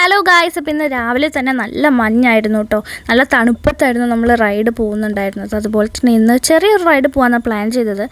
Hello guys, അപ്പോൾ ഇന്ന് രാവിലെ തന്നെ നല്ല മഞ്ഞായിരുന്നു കേട്ടോ. നല്ല തണുപ്പത്തായിരുന്നു നമ്മൾ റൈഡ് പോകുന്നുണ്ടായിരുന്നത്. അതുപോലെ തന്നെ ഇന്ന് ചെറിയൊരു റൈഡ് പോകാനാണ് പ്ലാൻ ചെയ്തത്.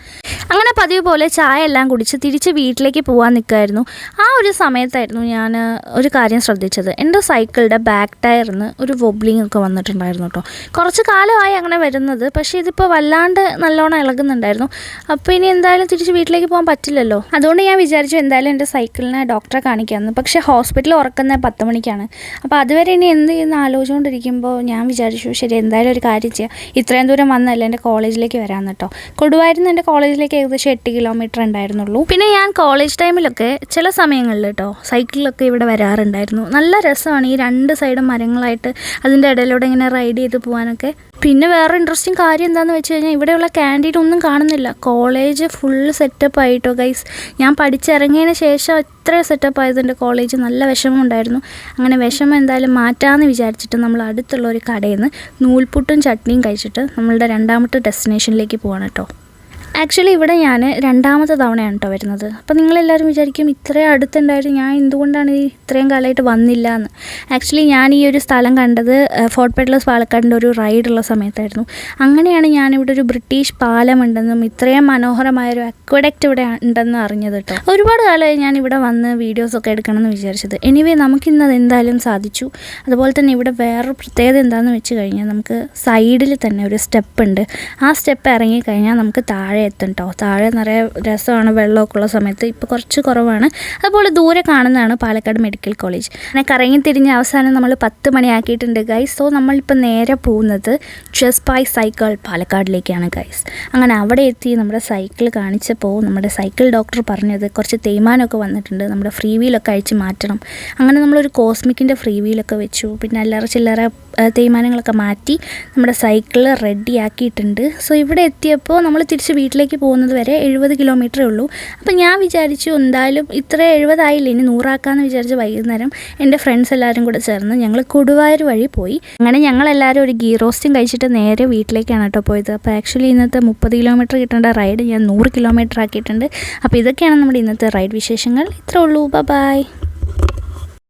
അങ്ങനെ പതിവ് പോലെ ചായ എല്ലാം കുടിച്ച് തിരിച്ച് വീട്ടിലേക്ക് പോകാൻ നിൽക്കുമായിരുന്നു. ആ ഒരു സമയത്തായിരുന്നു ഞാൻ ഒരു കാര്യം ശ്രദ്ധിച്ചത്. എൻ്റെ സൈക്കിളുടെ ബാക്ക് ടയറിന് ഒരു വൊബ്ലിംഗ് ഒക്കെ വന്നിട്ടുണ്ടായിരുന്നു കേട്ടോ. കുറച്ച് കാലമായി അങ്ങനെ വരുന്നത്, പക്ഷേ ഇതിപ്പോൾ വല്ലാണ്ട് നല്ലോണം ഇളകുന്നുണ്ടായിരുന്നു. അപ്പോൾ ഇനി എന്തായാലും തിരിച്ച് വീട്ടിലേക്ക് പോകാൻ പറ്റില്ലല്ലോ. അതുകൊണ്ട് ഞാൻ വിചാരിച്ചു എന്തായാലും എൻ്റെ സൈക്കിളിനെ ഡോക്ടറെ കാണിക്കാമെന്ന്. പക്ഷേ ഹോസ്പിറ്റലിൽ ഉറക്കുന്ന 10 മണിക്കാണ്. അപ്പോൾ അതുവരെ ഇനി എന്ത് ചെയ്യുന്ന ആലോചിച്ചുകൊണ്ടിരിക്കുമ്പോൾ ഞാൻ വിചാരിച്ചു ശരി എന്തായാലും ഒരു കാര്യം ചെയ്യാം. ഇത്രയും ദൂരം വന്നല്ല എൻ്റെ കോളേജിലേക്ക് വരാമെന്ന് കേട്ടോ. കൊടുവായിരുന്നു എൻ്റെ കോളേജിലേക്ക് ഏകദേശം 8 കിലോമീറ്റർ ഉണ്ടായിരുന്നുള്ളൂ. പിന്നെ ഞാൻ കോളേജ് ടൈമിലൊക്കെ ചില സമയങ്ങളിൽ കേട്ടോ സൈക്കിളിലൊക്കെ ഇവിടെ വരാറുണ്ടായിരുന്നു. നല്ല രസമാണ് ഈ 2 സൈഡും മരങ്ങളായിട്ട് അതിൻ്റെ ഇടയിലൂടെ ഇങ്ങനെ റൈഡ് ചെയ്ത് പോകാനൊക്കെ. പിന്നെ വേറെ ഇൻട്രസ്റ്റിംഗ് കാര്യം എന്താണെന്ന് വെച്ച് കഴിഞ്ഞാൽ ഇവിടെയുള്ള ക്യാൻറ്റീൻ ഒന്നും കാണുന്നില്ല. കോളേജ് ഫുൾ സെറ്റപ്പ് ആയിട്ടോ ഗൈസ്. ഞാൻ പഠിച്ചിറങ്ങിയതിന് ശേഷം ഇത്ര സെറ്റപ്പ് ആയതിൻ്റെ കോളേജ് നല്ല വിഷമമുണ്ടായിരുന്നു. അങ്ങനെ വിഷമം എന്തായാലും മാറ്റാമെന്ന് വിചാരിച്ചിട്ട് നമ്മൾ അടുത്തുള്ള ഒരു കടയിൽ നിന്ന് നൂൽപുട്ടും ചട്നിയും കഴിച്ചിട്ട് നമ്മളുടെ രണ്ടാമത്തെ ഡെസ്റ്റിനേഷനിലേക്ക് പോവാണ് കേട്ടോ. ആക്ച്വലി ഇവിടെ ഞാൻ 2ാമത്തെ തവണയാണ് കേട്ടോ വരുന്നത്. അപ്പോൾ നിങ്ങളെല്ലാവരും വിചാരിക്കും ഇത്രയും അടുത്തുണ്ടായിട്ട് ഞാൻ എന്തുകൊണ്ടാണ് ഇത്രയും കാലമായിട്ട് വന്നില്ല എന്ന്. ആക്ച്വലി ഞാൻ ഈ ഒരു സ്ഥലം കണ്ടത് ഫോർട്ട് പെഡ്ലേഴ്സ് പാലക്കാടിൻ്റെ ഒരു റൈഡുള്ള സമയത്തായിരുന്നു. അങ്ങനെയാണ് ഞാനിവിടെ ഒരു ബ്രിട്ടീഷ് പാലമുണ്ടെന്നും ഇത്രയും മനോഹരമായൊരു അക്വഡക്റ്റ് ഇവിടെ ഉണ്ടെന്ന് അറിഞ്ഞത് കേട്ടോ. ഒരുപാട് കാലമായി ഞാൻ ഇവിടെ വന്ന് വീഡിയോസൊക്കെ എടുക്കണമെന്ന് വിചാരിച്ചത്. എനിവേ നമുക്കിന്നത് എന്തായാലും സാധിച്ചു. അതുപോലെ തന്നെ ഇവിടെ വേറൊരു പ്രത്യേകത എന്താണെന്ന് വെച്ച് കഴിഞ്ഞാൽ നമുക്ക് സൈഡിൽ തന്നെ ഒരു സ്റ്റെപ്പ് ഉണ്ട്. ആ സ്റ്റെപ്പ് ഇറങ്ങിക്കഴിഞ്ഞാൽ നമുക്ക് താഴെ എത്തും കേട്ടോ. താഴെ നിറയെ രസമാണ് വെള്ളമൊക്കെ ഉള്ള സമയത്ത്. ഇപ്പോൾ കുറച്ച് കുറവാണ്. അതുപോലെ ദൂരെ കാണുന്നതാണ് പാലക്കാട് മെഡിക്കൽ കോളേജ്. അങ്ങനെ കറങ്ങി തിരിഞ്ഞ് അവസാനം നമ്മൾ 10 മണിയാക്കിയിട്ടുണ്ട് ഗൈസ്. സോ നമ്മളിപ്പോൾ നേരെ പോകുന്നത് ജസ്റ്റ് ബൈ സൈക്കിൾ പാലക്കാടിലേക്കാണ് ഗൈസ്. അങ്ങനെ അവിടെ എത്തി നമ്മുടെ സൈക്കിൾ കാണിച്ചപ്പോൾ നമ്മുടെ സൈക്കിൾ ഡോക്ടർ പറഞ്ഞത് കുറച്ച് തേയ്മാനമൊക്കെ വന്നിട്ടുണ്ട്, നമ്മുടെ ഫ്രീ വീലൊക്കെ അഴിച്ച് മാറ്റണം. അങ്ങനെ നമ്മളൊരു കോസ്മിക്കിൻ്റെ ഫ്രീ വീലൊക്കെ വെച്ചു. പിന്നെ അല്ലറ ചില്ലറ തേയ്മാനങ്ങളൊക്കെ മാറ്റി നമ്മുടെ സൈക്കിൾ റെഡി ആക്കിയിട്ടുണ്ട്. സോ ഇവിടെ എത്തിയപ്പോൾ നമ്മൾ തിരിച്ച് വീട്ടിലേക്ക് പോകുന്നത് വരെ 70 കിലോമീറ്ററേ ഉള്ളൂ. അപ്പോൾ ഞാൻ വിചാരിച്ചു എന്തായാലും ഇത്ര 70 ആയില്ല, ഇനി 100 ആക്കാമെന്ന് വിചാരിച്ച് വൈകുന്നേരം എൻ്റെ ഫ്രണ്ട്സ് എല്ലാവരും കൂടെ ചേർന്ന് ഞങ്ങൾ കൊടുവായൂർ വഴി പോയി. അങ്ങനെ ഞങ്ങളെല്ലാവരും ഒരു ഗീ റോസ്റ്റും കഴിച്ചിട്ട് നേരെ വീട്ടിലേക്കാണ് കേട്ടോ പോയത്. അപ്പോൾ ആക്ച്വലി ഇന്നത്തെ 30 കിലോമീറ്റർ കിട്ടേണ്ട റൈഡ് ഞാൻ 100 കിലോമീറ്റർ ആക്കിയിട്ടുണ്ട്. അപ്പോൾ ഇതൊക്കെയാണ് നമ്മുടെ ഇന്നത്തെ റൈഡ് വിശേഷങ്ങൾ. ഇത്രേ ഉള്ളൂ. ബൈ.